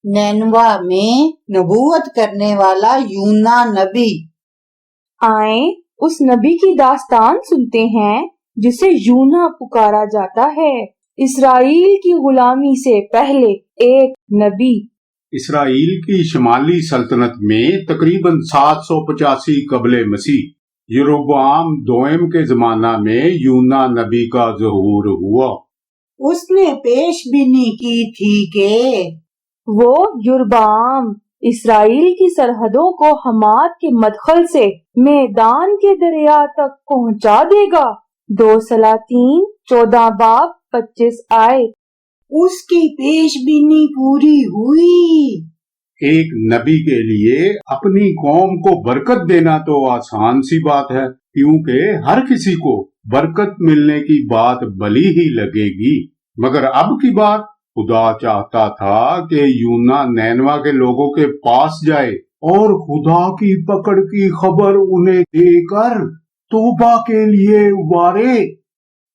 नैनवा में नबूवत करने वाला यूना नबी। आए उस नबी की दास्तान सुनते हैं जिसे यूना पुकारा जाता है। इसराइल की गुलामी से पहले एक नबी। इसराइल की शमाली सल्तनत में तकरीबन 785 कबले मसीह यरोबाम दोयम के जमाना में यूना नबी का ज़हूर हुआ। उसने पेशबीनी की थी कि वो युरबाम इसराइल की सरहदों को हमाद के मदखल से मैदान के दरिया तक पहुंचा देगा। 2 सलातीन 14 बाब 25 आयत। उसकी पेशबीनी पूरी हुई। एक नबी के लिए अपनी कौम को बरकत देना तो आसान सी बात है, क्योंकि हर किसी को बरकत मिलने की बात भली ही लगेगी। मगर अब की बात, खुदा चाहता था कि यूना नैनवा के लोगों के पास जाए और खुदा की पकड़ की खबर उन्हें देकर तौबा के लिए उबारे।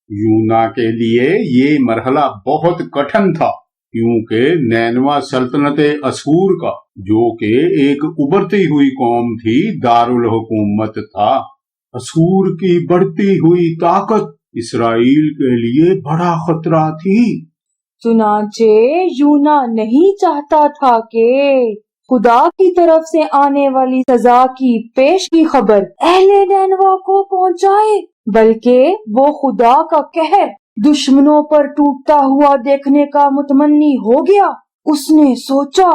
यूना के लिए ये मरहला बहुत कठिन था, क्योंकि नैनवा सल्तनत असूर का, जो कि एक उभरती हुई कौम थी, दारुल हुकूमत था। असूर की बढ़ती हुई ताकत इसराइल के लिए बड़ा खतरा थी। चुनांचे यूना नहीं चाहता था कि खुदा की तरफ से आने वाली सजा की पेश की खबर अहले नैनवा को पहुंचाए, बल्कि वो खुदा का कहर दुश्मनों पर टूटता हुआ देखने का मुतमन्नी हो गया। उसने सोचा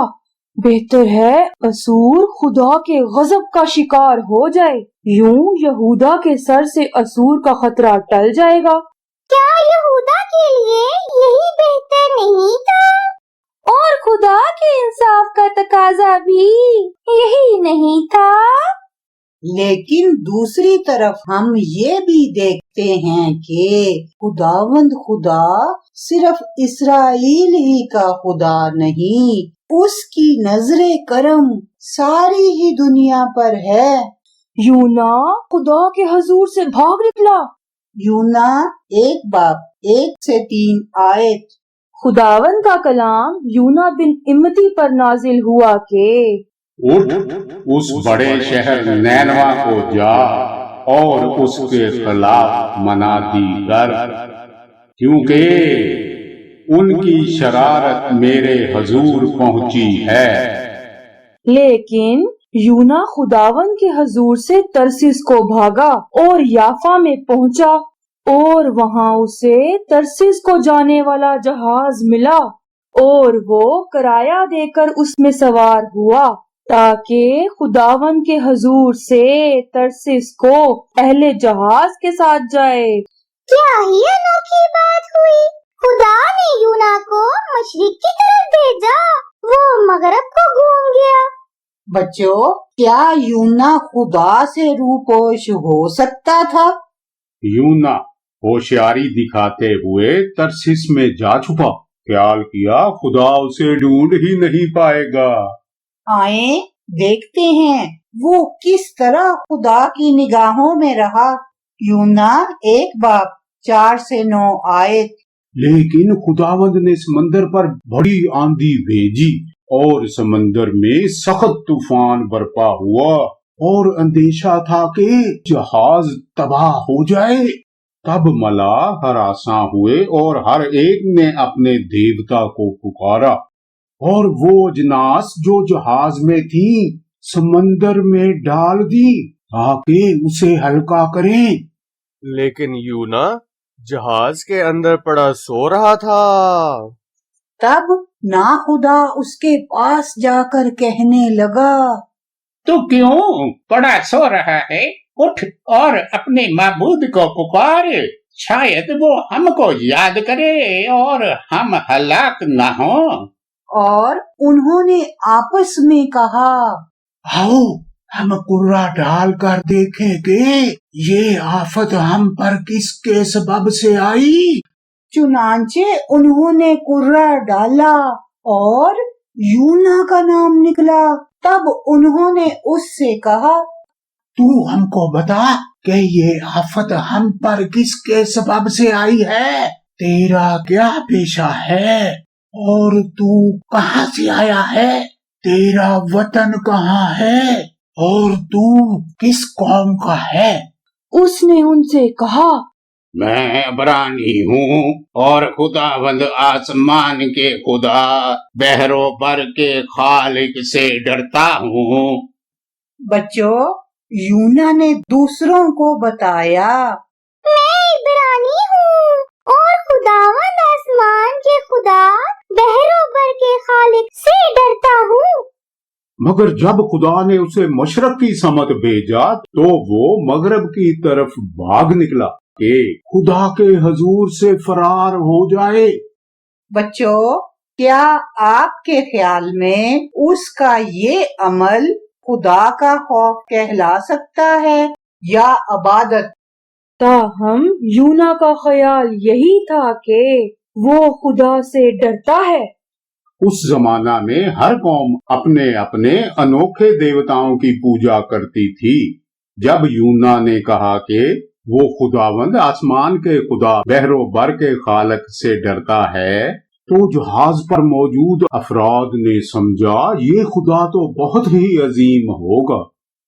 बेहतर है असूर खुदा के गजब का शिकार हो जाए, यूं यहूदा के सर से असूर का खतरा टल जाएगा। क्या यहूदा के लिए यही बेहतर नहीं था? और खुदा के इंसाफ का तकाजा भी यही नहीं था? लेकिन दूसरी तरफ हम ये भी देखते हैं कि खुदावंद खुदा सिर्फ इसराइल ही का खुदा नहीं, उसकी नजरे करम सारी ही दुनिया पर है। यूना खुदा के हजूर से भाग निकला। यूना 1 बाब 1 से 3 आयत। खुदावन का कलाम यूना बिन इम्मती पर नाजिल हुआ कि उठ, उस बड़े शहर नैनवा को जा और उसके खिलाफ मनादी कर, क्योंकि उनकी शरारत मेरे हजूर पहुंची है। लेकिन यूना खुदावन के हजूर से तरसीस को भागा और याफा में पहुंचा, और वहां उसे तरसीस को जाने वाला जहाज मिला और वो किराया देकर उसमें सवार हुआ ताकि खुदावन के हजूर से तरसीस को अहले जहाज के साथ जाए। क्या ही अनोखी बात हुई। खुदा ने यूना को मशरिक की तरफ भेजा, वो मगरब को घूम गया। बच्चों, क्या यूना खुदा से रूपोश हो सकता था? यूना होशियारी दिखाते हुए तरसीस में जा छुपा। ख्याल किया खुदा उसे ढूंढ ही नहीं पाएगा। आए देखते हैं वो किस तरह खुदा की निगाहों में रहा। यूना 1 बाब 4 से 9 आयत। लेकिन खुदावंद ने समंदर पर बड़ी आंधी भेजी और समंदर में सख्त तूफान बरपा हुआ और अंदेशा था कि जहाज तबाह हो जाए। तब मलाह हरासा हुए और हर एक ने अपने देवता को पुकारा, और वो अजनास जो जहाज में थी समंदर में डाल दी ताकि उसे हल्का करें। लेकिन यूना जहाज के अंदर पड़ा सो रहा था। तब नाखुदा उसके पास जाकर कहने लगा, तू क्यों पड़ा सो रहा है? उठ और अपने माबूद को पुकार, शायद वो हमको याद करे और हम हलाक न हो। और उन्होंने आपस में कहा, आओ हम कुर्रा डाल कर देखें कि ये आफत हम पर किसके सबब से आई। चुनांचे उन्होंने कुर्रा डाला और यूना का नाम निकला। तब उन्होंने उससे कहा, तू हमको बता कि ये आफत हम पर किसके सबब से आई है, तेरा क्या पेशा है? اور تو کہاں سے آیا ہے؟ تیرا وطن کہاں ہے؟ اور تو کس قوم کا ہے؟ اس نے ان سے کہا، میں عبرانی ہوں اور خداوند آسمان کے خدا بحر و بر کے خالق سے ڈرتا ہوں۔ بچوں، یونا نے دوسروں کو بتایا، میں عبرانی ہوں اور خداوند آسمان کے خدا بحر و بر کے خالق سے ڈرتا ہوں۔ مگر جب خدا نے اسے مشرق کی سمت بھیجا تو وہ مغرب کی طرف بھاگ نکلا کہ خدا کے حضور سے فرار ہو جائے۔ بچوں، کیا آپ کے خیال میں اس کا یہ عمل خدا کا خوف کہلا سکتا ہے یا عبادت؟ تاہم یونا کا خیال یہی تھا کہ وہ خدا سے ڈرتا ہے۔ اس زمانہ میں ہر قوم اپنے اپنے انوکھے دیوتاؤں کی پوجا کرتی تھی۔ جب یونا نے کہا کہ وہ خداوند آسمان کے خدا بحر و بر کے خالق سے ڈرتا ہے تو جہاز پر موجود افراد نے سمجھا یہ خدا تو بہت ہی عظیم ہوگا۔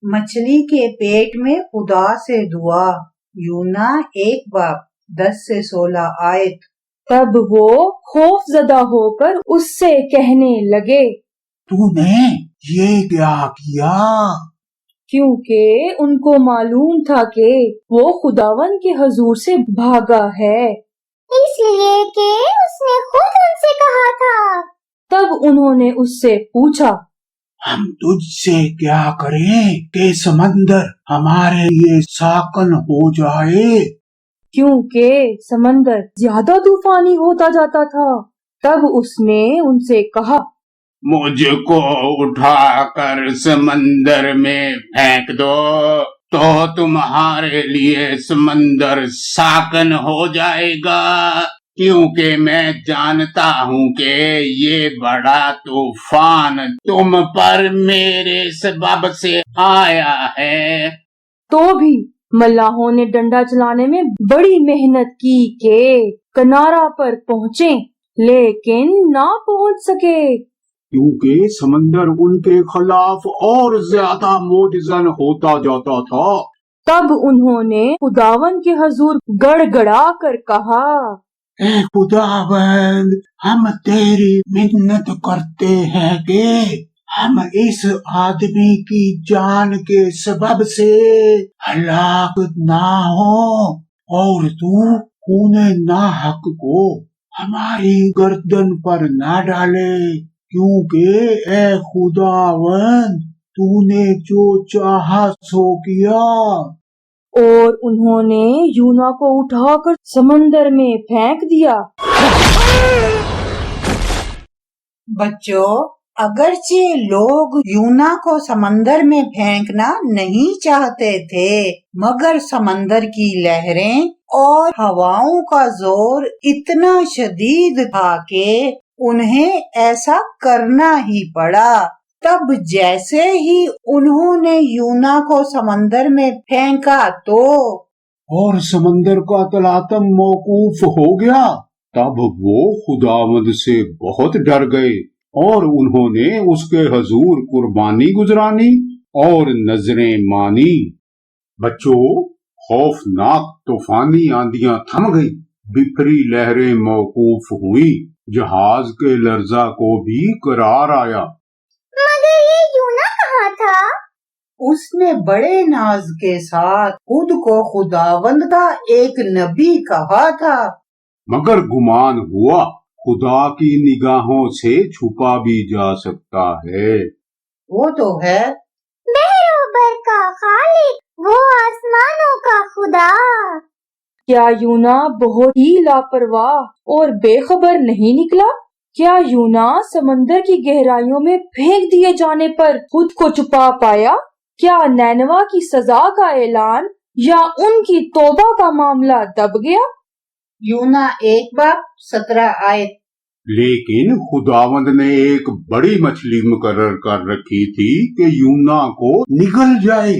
مچھلی کے پیٹ میں خدا سے دعا، یونا 1:10-16 آیت۔ تب وہ خوف زدہ ہو کر اس سے کہنے لگے، تو نے یہ کیا کیا؟ کیونکہ ان کو معلوم تھا کہ وہ خداوند کے حضور سے بھاگا ہے۔ اس لیے کہ اس نے خود ان سے کہا تھا۔ تب انہوں نے اس سے پوچھا، ہم تجھ سے کیا کریں کہ سمندر ہمارے لیے ساکن ہو جائے؟ کیونکہ سمندر زیادہ طوفانی ہوتا جاتا تھا۔ تب اس نے ان سے کہا، مجھ کو اٹھا کر سمندر میں پھینک دو تو تمہارے لیے سمندر ساکن ہو جائے گا، کیونکہ میں جانتا ہوں کہ یہ بڑا طوفان تم پر میرے سبب سے آیا ہے۔ تو بھی ملاحوں نے ڈنڈا چلانے میں بڑی محنت کی کہ کنارہ پر پہنچیں، لیکن نہ پہنچ سکے، کیونکہ سمندر ان کے خلاف اور زیادہ موجزن ہوتا جاتا تھا۔ تب انہوں نے خداوند کے حضور گڑ گڑا کر کہا، اے خداوند، ہم تیری منت کرتے ہیں کہ ہم اس آدمی کی جان کے سبب سے ہلاک نہ ہوں، اور تو خون ناحق کو ہماری گردن پر نہ ڈالے، کیونکہ اے خداوند تو نے جو چاہا سو کیا۔ اور انہوں نے یونا کو اٹھا کر سمندر میں پھینک دیا۔ بچوں، اگرچہ لوگ یونا کو سمندر میں پھینکنا نہیں چاہتے تھے، مگر سمندر کی لہریں اور ہواؤں کا زور اتنا شدید تھا کہ انہیں ایسا کرنا ہی پڑا۔ تب جیسے ہی انہوں نے یونا کو سمندر میں پھینکا تو اور سمندر کا تلاطم موقوف ہو گیا۔ تب وہ خداوند سے بہت ڈر گئے اور انہوں نے اس کے حضور قربانی گزرانی اور نذریں مانی۔ بچوں، خوفناک طوفانی آندیاں تھم گئی، بکھری لہریں موقوف ہوئی، جہاز کے لرزہ کو بھی قرار آیا۔ مگر یہ یونا کہاں تھا؟ اس نے بڑے ناز کے ساتھ خود کو خداوند کا ایک نبی کہا تھا، مگر گمان ہوا خدا کی نگاہوں سے چھپا بھی جا سکتا ہے۔ وہ تو ہے بحر و بر کا خالق، وہ آسمانوں کا خدا۔ کیا یونا بہت ہی لاپرواہ اور بے خبر نہیں نکلا؟ کیا یونا سمندر کی گہرائیوں میں پھینک دیے جانے پر خود کو چھپا پایا؟ کیا نینوا کی سزا کا اعلان یا ان کی توبہ کا معاملہ دب گیا؟ یونا 1:17 آیت۔ لیکن خداوند نے ایک بڑی مچھلی مقرر کر رکھی تھی کہ یونا کو نگل جائے۔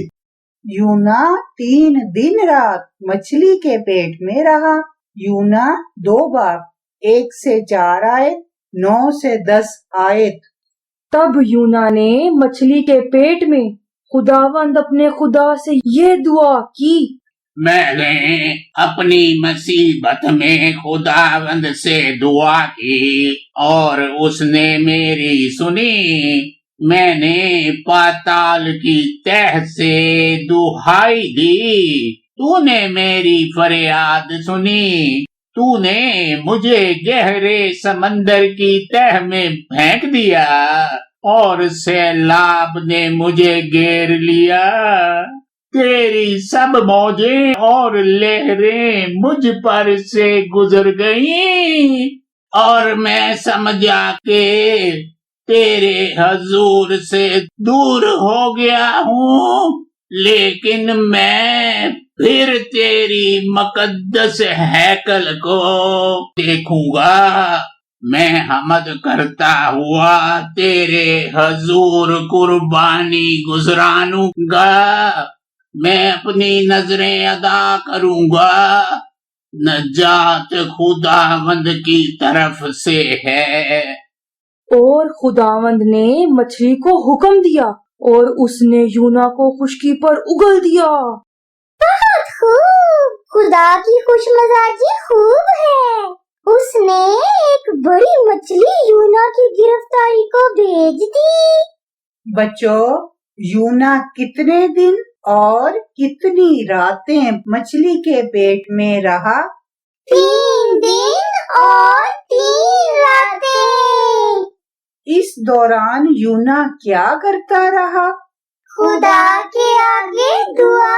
یونا 3 دن رات مچھلی کے پیٹ میں رہا۔ یونا 2:1-4 آیت۔ 9 से 10 आयत। तब यूना ने मछली के पेट में खुदावंद अपने खुदा से ये दुआ की, मैंने अपनी मुसीबत में खुदावंद से दुआ की और उसने मेरी सुनी। मैंने पाताल की तह से दुहाई दी, तूने मेरी फरियाद सुनी। तूने मुझे गहरे समंदर की तह में फेंक दिया और सैलाब ने मुझे घेर लिया। तेरी सब मौजें और लहरें मुझ पर से गुजर गईं और मैं समझा के तेरे हजूर से दूर हो गया हूँ। लेकिन मैं फिर तेरी मुकद्दस हैकल को देखूंगा। मैं हमद करता हुआ तेरे हजूर कुर्बानी गुजरानूंगा। मैं अपनी नजरें अदा करूंगा। नजात खुदावंद की तरफ से है। और खुदावंद ने मछली को हुक्म दिया और उसने यूना को खुशकी पर उगल दिया। खूब, खुदा की खुशमजाजी खूब है। उसने एक बड़ी मछली यूना की गिरफ्तारी को भेज दी। बच्चों, यूना कितने दिन और कितनी रातें मछली के पेट में रहा? 3 दिन और 3 रातें। इस दौरान यूना क्या करता रहा? खुदा के आगे दुआ।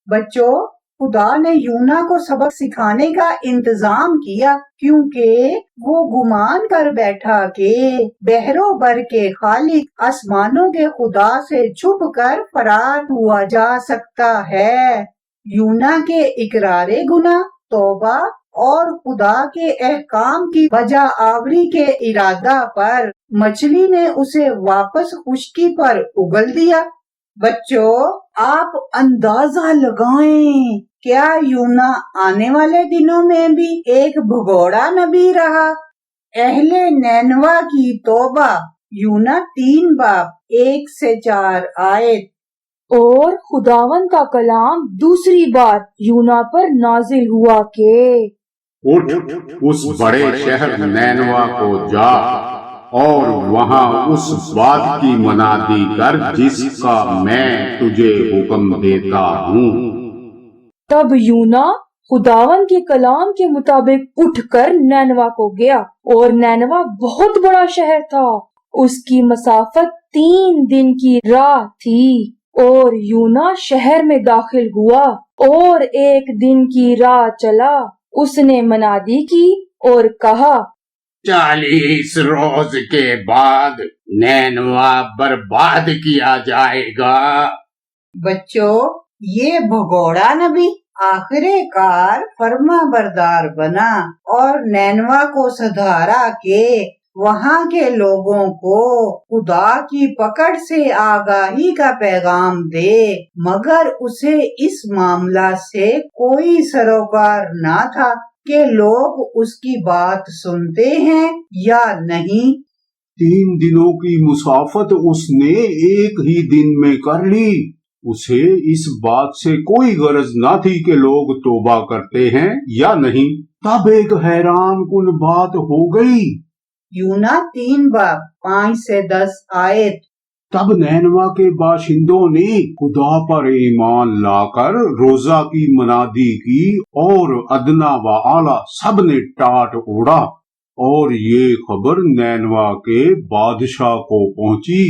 बच्चों, खुदा ने यूना को सबक सिखाने का इंतजाम किया, क्योंकि वो गुमान कर बैठा कि बहरों भर के खालिक आसमानों के खुदा से छुप कर फरार हुआ जा सकता है। यूना के इकरारे गुनाह, तौबा और खुदा के अहकाम की वजह आवरी के इरादा पर मछली ने उसे वापस खुश्की पर उगल दिया। बच्चों, आप अंदाजा लगाएं, क्या यूना आने वाले दिनों में भी एक भगोड़ा नबी रहा? अहले नैनवा की तौबा, यूना 3 बाब 1 से 4 आयत। और खुदावन का कलाम दूसरी बार यूना पर नाजिल हुआ के, उठ, उस बड़े शहर नैनवा को जा और वहां उस बात की मनादी कर जिसका मैं तुझे हुक्म देता हूँ। तब यूना खुदावन के कलाम के मुताबिक उठकर नैनवा को गया, और नैनवा बहुत बड़ा शहर था। उसकी मसाफत 3 दिन की राह थी। और यूना शहर में दाखिल हुआ और 1 दिन की राह चला। उसने मनादी की और कहा, 40 रोज के बाद नैनवा बर्बाद किया जाएगा। बच्चों, ये भगोड़ा नबी आखिरकार फर्मा बरदार बना और नैनवा को सधारा के वहाँ के लोगों को खुदा की पकड़ से आगाही का पैगाम दे, मगर उसे इस मामला से कोई सरोकार ना था कि लोग उसकी बात सुनते हैं या नहीं। 3 दिनों की मुसाफत उसने एक ही दिन में कर ली। उसे इस बात से कोई गरज न थी कि लोग तौबा करते हैं या नहीं। तब एक हैरान कुन बात हो गई। यूना 3 बाब 5 से 10 आयत। तब नैनवा के बाशिंदों ने खुदा पर ईमान लाकर रोजा की मनादी की और अदना व आला सब ने टाट उड़ा। और ये खबर नैनवा के बादशाह को पहुंची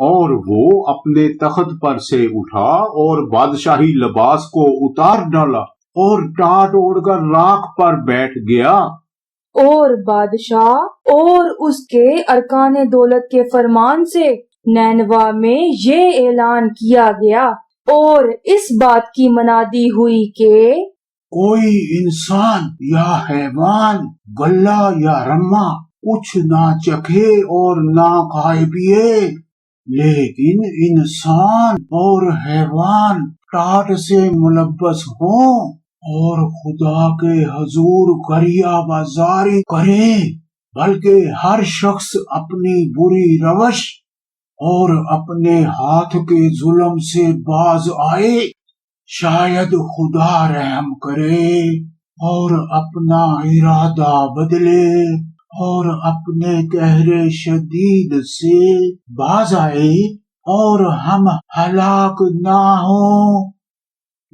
और वो अपने तख्त पर से उठा और बादशाही लिबास को उतार डाला और टाट ओढ़कर राख पर बैठ गया। और बादशाह और उसके अरकाने दौलत के फरमान से नैनवा में ये ऐलान किया गया और इस बात की मनादी हुई कि कोई इंसान या हैवान, गल्ला या रम्मा कुछ ना चखे और ना खाए पिए, लेकिन इंसान और हैवान टाट से मुलब्बस हों और खुदा के हजूर करिया बाजारी करे बल्कि हर शख्स अपनी बुरी रवश और अपने हाथ के जुल्म से बाज आए, शायद खुदा रहम करे और अपना इरादा बदले और अपने कहरे शदीद से बाज आए और हम हलाक ना हो।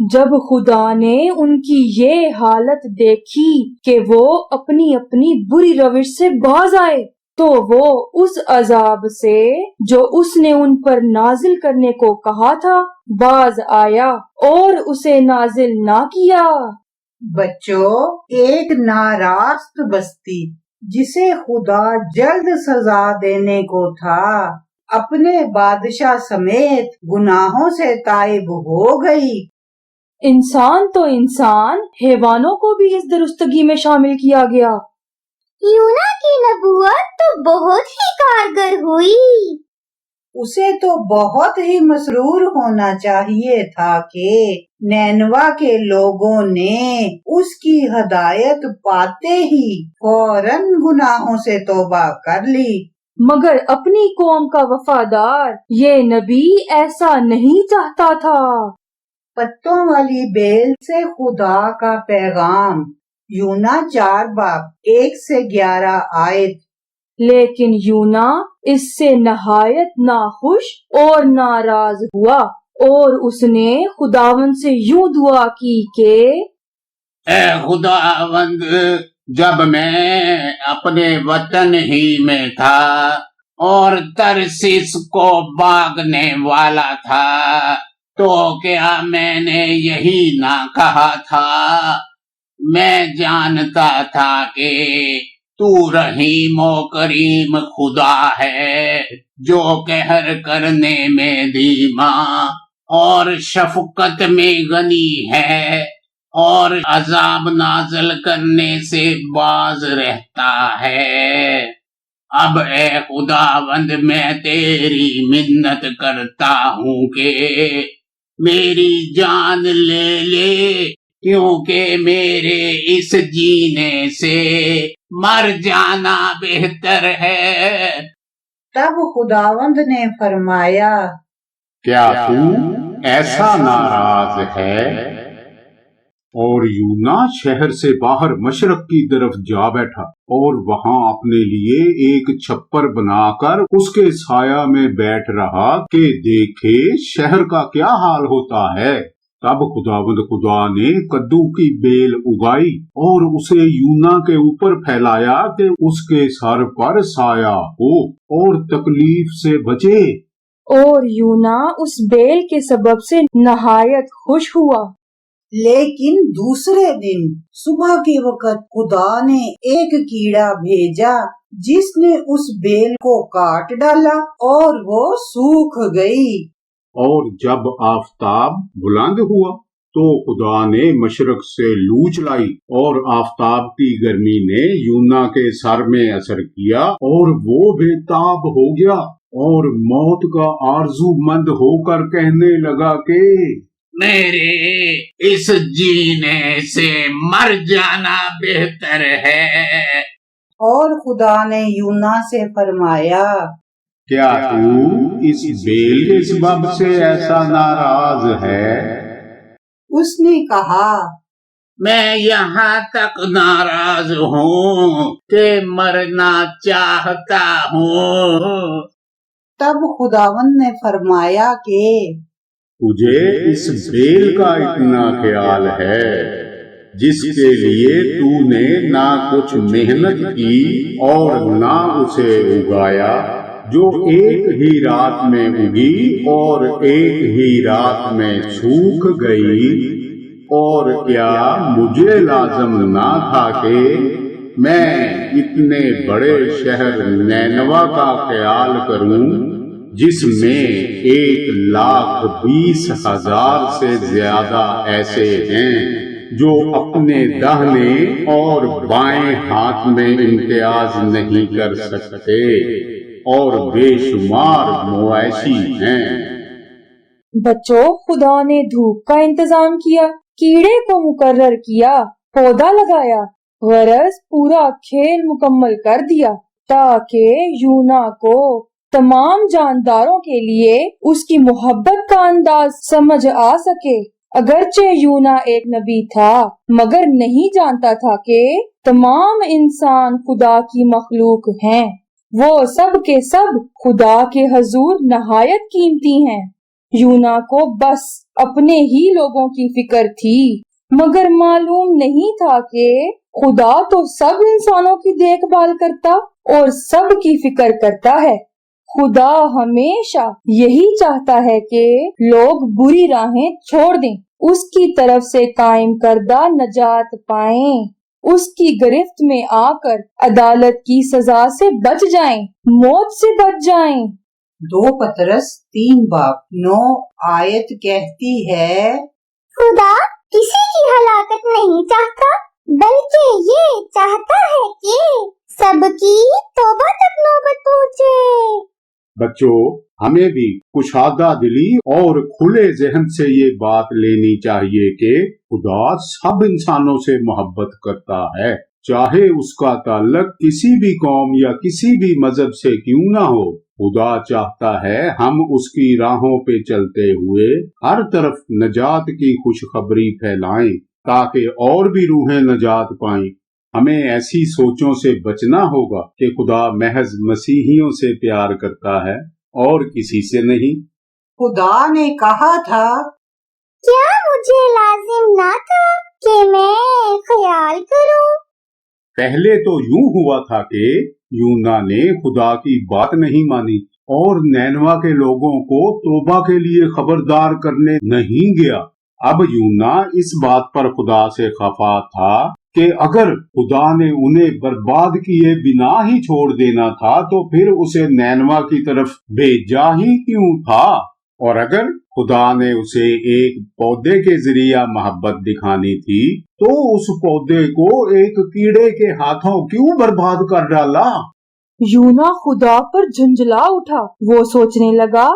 जब खुदा ने उनकी ये हालत देखी कि वो अपनी अपनी बुरी रविश से बाज आए, तो वो उस अजाब से जो उसने उन पर नाजिल करने को कहा था बाज आया और उसे नाजिल ना किया। बच्चों, एक नारास्त बस्ती जिसे खुदा जल्द सजा देने को था, अपने बादशाह समेत गुनाहों से ताइब हो गई। इंसान तो इंसान, हैवानों को भी इस दुरुस्तगी में शामिल किया गया। यूना की नबूवत तो बहुत ही कारगर हुई। उसे तो बहुत ही मसरूर होना चाहिए था कि नैनवा के लोगों ने उसकी हदायत पाते ही फौरन गुनाहों से तौबा कर ली। मगर अपनी कौम का वफादार ये नबी ऐसा नहीं चाहता था। पत्तों वाली बेल से खुदा का पैगाम, यूना 4 बाब 1 से 11 आयत। लेकिन यूना इससे नहायत नाखुश और नाराज हुआ और उसने खुदावन से यूं दुआ की कि ए खुदावंद, जब मैं अपने वतन ही में था और तरसीस को भागने वाला था, तो क्या मैंने यही ना कहा था? मैं जानता था कि तू रहीम व करीम खुदा है, जो कहर करने में धीमा और शफकत में गनी है और अजाब नाज़िल करने से बाज रहता है। अब ए खुदावंद, मैं तेरी मिन्नत करता हूँ कि मेरी जान ले ले, क्योंकि मेरे इस जीने से मर जाना बेहतर है। तब खुदावंद ने फरमाया, क्या तू ऐसा नाराज है? और यूना शहर से बाहर मशरक की तरफ जा बैठा और वहां अपने लिए एक छप्पर बनाकर उसके साया में बैठ रहा कि देखे शहर का क्या हाल होता है। तब खुदावंद खुदा ने कद्दू की बेल उगाई और उसे यूना के ऊपर फैलाया कि उसके सर पर साया हो और तकलीफ से बचे। और यूना उस बेल के सबब से नहायत खुश हुआ। लेकिन दूसरे दिन सुबह के वक्त खुदा ने एक कीड़ा भेजा जिसने उस बेल को काट डाला और वो सूख गई। और जब आफताब बुलंद हुआ तो खुदा ने मशरक से लू चलाई और आफताब की गर्मी ने यूना के सर में असर किया और वो बेताब हो गया और मौत का आरज़ूमंद होकर कहने लगा कि मेरे इस जीने से मर जाना बेहतर है। और खुदा ने यूना से फरमाया, क्या तू इस बेल के सबब से ऐसा नाराज है? उसने कहा, मैं यहाँ तक नाराज हूँ कि मरना चाहता हूँ। तब खुदावंद ने फरमाया कि तुझे इस बेल का इतना ख्याल है जिसके लिए तूने ना कुछ मेहनत की और ना उसे उगाया, जो एक ही रात में उगी और एक ही रात में सूख गई। और क्या मुझे लाजम ना था कि मैं इतने बड़े शहर नैनवा का ख्याल करूं, जिसमें 1,20,000 से ज्यादा ऐसे हैं जो अपने दाहिने और बाएं हाथ में इम्तियाज नहीं कर सकते और बेशुमार मुआशी हैं। बच्चों, खुदा ने धूप का इंतजाम किया, कीड़े को मुकर्रर किया, पौधा लगाया, غرض پورا کھیل مکمل کر دیا تاکہ یونا کو تمام جانداروں کے لیے اس کی محبت کا انداز سمجھ آ سکے۔ اگرچہ یونا ایک نبی تھا مگر نہیں جانتا تھا کہ تمام انسان خدا کی مخلوق ہیں، وہ سب کے سب خدا کے حضور نہایت قیمتی ہیں۔ یونا کو بس اپنے ہی لوگوں کی فکر تھی مگر معلوم نہیں تھا کہ خدا تو سب انسانوں کی دیکھ بھال کرتا اور سب کی فکر کرتا ہے۔ خدا ہمیشہ یہی چاہتا ہے کہ لوگ بری راہیں چھوڑ دیں، اس کی طرف سے قائم کردہ نجات پائیں، اس کی گرفت میں آ کر عدالت کی سزا سے بچ جائیں، موت سے بچ جائیں۔ 2 پطرس 3 باب 9 آیت کہتی ہے، خدا کسی کی ہلاکت نہیں چاہتا بلکہ یہ چاہتا ہے کہ سب کی توبہ تک نوبت پہنچے۔ بچوں، ہمیں بھی کشادہ دلی اور کھلے ذہن سے یہ بات لینی چاہیے کہ خدا سب انسانوں سے محبت کرتا ہے، چاہے اس کا تعلق کسی بھی قوم یا کسی بھی مذہب سے کیوں نہ ہو۔ خدا چاہتا ہے ہم اس کی راہوں پہ چلتے ہوئے ہر طرف نجات کی خوشخبری پھیلائیں تاکہ اور بھی روحیں نجات پائیں۔ ہمیں ایسی سوچوں سے بچنا ہوگا کہ خدا محض مسیحیوں سے پیار کرتا ہے اور کسی سے نہیں۔ خدا نے کہا تھا، کیا مجھے لازم نہ تھا کہ میں خیال کروں؟ پہلے تو یوں ہوا تھا کہ یونا نے خدا کی بات نہیں مانی اور نینوا کے لوگوں کو توبہ کے لیے خبردار کرنے نہیں گیا۔ اب یونا اس بات پر خدا سے خفا تھا کہ اگر خدا نے انہیں برباد کیے بنا ہی چھوڑ دینا تھا تو پھر اسے نینوا کی طرف بھیجا ہی کیوں تھا، اور اگر خدا نے اسے ایک پودے کے ذریعہ محبت دکھانی تھی تو اس پودے کو ایک کیڑے کے ہاتھوں کیوں برباد کر ڈالا؟ یونا خدا پر جھنجھلا اٹھا، وہ سوچنے لگا،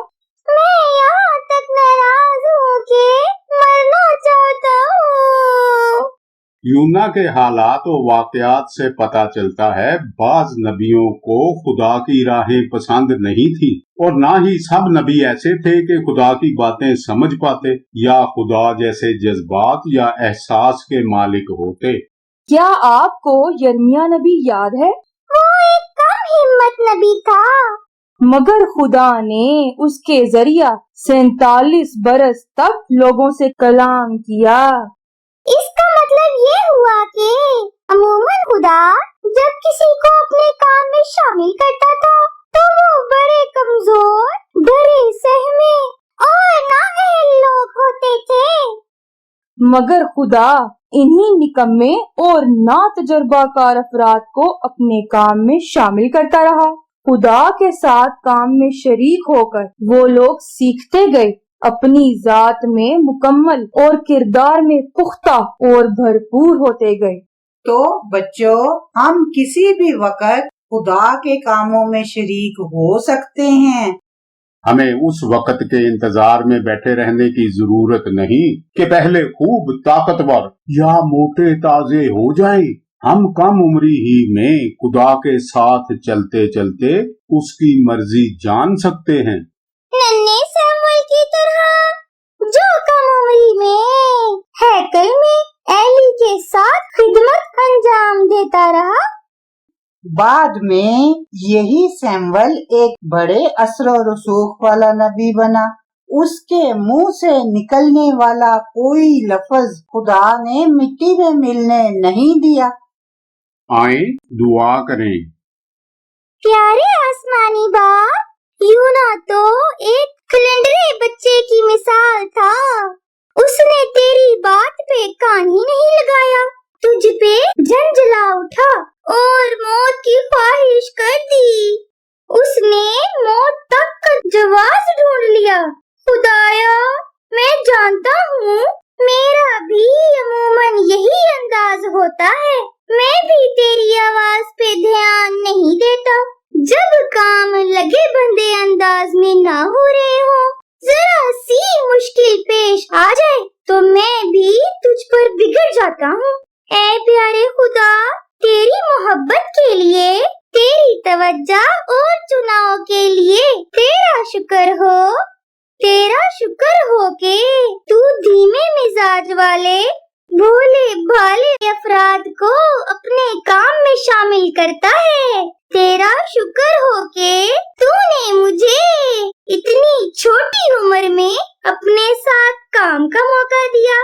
میں یہاں تک ناراض ہوں کہ مرنا چاہتا ہوں۔ یونا کے حالات و واقعات سے پتہ چلتا ہے بعض نبیوں کو خدا کی راہیں پسند نہیں تھی، اور نہ ہی سب نبی ایسے تھے کہ خدا کی باتیں سمجھ پاتے یا خدا جیسے جذبات یا احساس کے مالک ہوتے۔ کیا آپ کو یرمیا نبی یاد ہے؟ وہ ایک کم ہمت نبی تھا مگر خدا نے اس کے ذریعہ 47 برس تک لوگوں سے کلام کیا۔ اس کا مطلب یہ ہوا کہ عموماً خدا جب کسی کو اپنے کام میں شامل کرتا تھا تو وہ بڑے کمزور، ڈرے سہمے اور نااہل لوگ ہوتے تھے، مگر خدا انہی نکمے اور نا تجربہ کار افراد کو اپنے کام میں شامل کرتا رہا۔ خدا کے ساتھ کام میں شریک ہو کر وہ لوگ سیکھتے گئے، اپنی ذات میں مکمل اور کردار میں پختہ اور بھرپور ہوتے گئے۔ تو بچوں، ہم کسی بھی وقت خدا کے کاموں میں شریک ہو سکتے ہیں۔ ہمیں اس وقت کے انتظار میں بیٹھے رہنے کی ضرورت نہیں کہ پہلے خوب طاقتور یا موٹے تازے ہو جائیں۔ ہم کم عمری ہی میں خدا کے ساتھ چلتے چلتے اس کی مرضی جان سکتے ہیں، ننھے سیموئل کی طرح جو کم عمری میں ہیکل میں ایلی کے ساتھ خدمت انجام دیتا رہا۔ بعد میں یہی سیمول ایک بڑے اثر و رسوخ والا نبی بنا۔ اس کے منہ سے نکلنے والا کوئی لفظ خدا نے مٹی میں ملنے نہیں دیا۔ آئیں دعا کریں۔ پیارے آسمانی باپ، یونا تو ایک کلنڈرے بچے کی مثال تھا، اس نے تیری بات پہ کان ہی نہیں لگایا، تجھ پہ جھنجھلا اٹھا اور موت کی خواہش کر دی۔ اس نے موت تک کا جواز ڈھونڈ لیا۔ خدایا، میں جانتا ہوں میرا بھی عموماً یہی انداز ہوتا ہے، میں بھی تیری آواز پہ دھیان نہیں دیتا۔ جب کام لگے بندے انداز میں نہ ہو رہے ہوں، ذرا سی مشکل پیش آ جائے تو میں بھی تجھ پر بگڑ جاتا ہوں۔ اے پیارے خدا، تیری محبت کے لیے، تیری توجہ اور چناؤ کے لیے تیرا شکر ہو کہ تو دھیمے مزاج والے بھولے بھالے افراد کو اپنے کام میں شامل کرتا ہے۔ تیرا شکر ہو کہ تو نے مجھے اتنی چھوٹی عمر میں اپنے ساتھ کام کا موقع دیا۔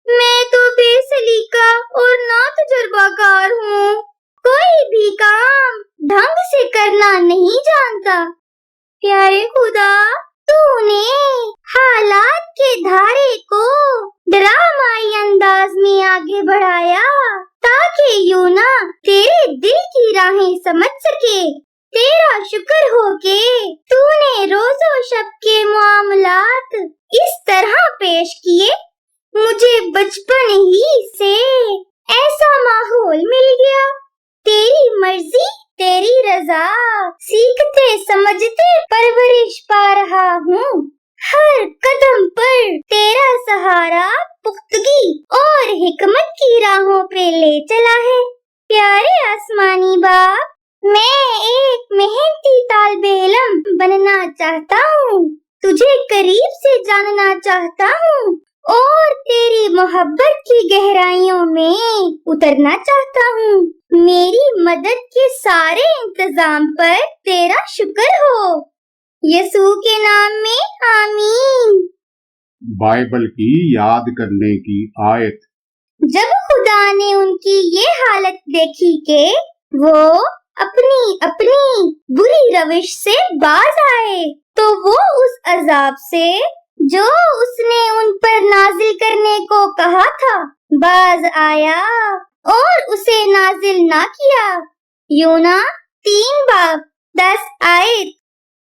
میں تو بے سلیقہ اور نا تجربہ کار ہوں، کوئی بھی کام ڈھنگ سے کرنا نہیں جانتا۔ پیارے خدا، تو نے حالات کے دھارے کو ڈرامائی انداز میں آگے بڑھایا تاکہ یونا تیرے دل کی راہیں سمجھ سکے۔ تیرا شکر ہو کہ تو نے روز و شب کے معاملات اس طرح پیش کیے، مجھے بچپن ہی سے ایسا ماحول مل گیا۔ تیری مرضی، تیری رضا سیکھتے سمجھتے پرورش پا رہا ہوں۔ ہر قدم پر تیرا سہارا پختگی اور حکمت کی راہوں پہ لے چلا ہے۔ پیارے آسمانی باپ، میں ایک محنتی طالب علم بننا چاہتا ہوں، تجھے قریب سے جاننا چاہتا ہوں اور تیری محبت کی گہرائیوں میں اترنا چاہتا ہوں۔ میری مدد کے سارے انتظام پر تیرا شکر ہو، یسوع کے نام میں آمین۔ بائبل کی یاد کرنے کی آیت۔ جب خدا نے ان کی یہ حالت دیکھی کہ وہ اپنی بری روش سے باز آئے، تو وہ اس عذاب سے جو اس نے ان پر نازل کرنے کو کہا تھا باز آیا اور اسے نازل نہ کیا۔ یونا 3 باب 10 آیت۔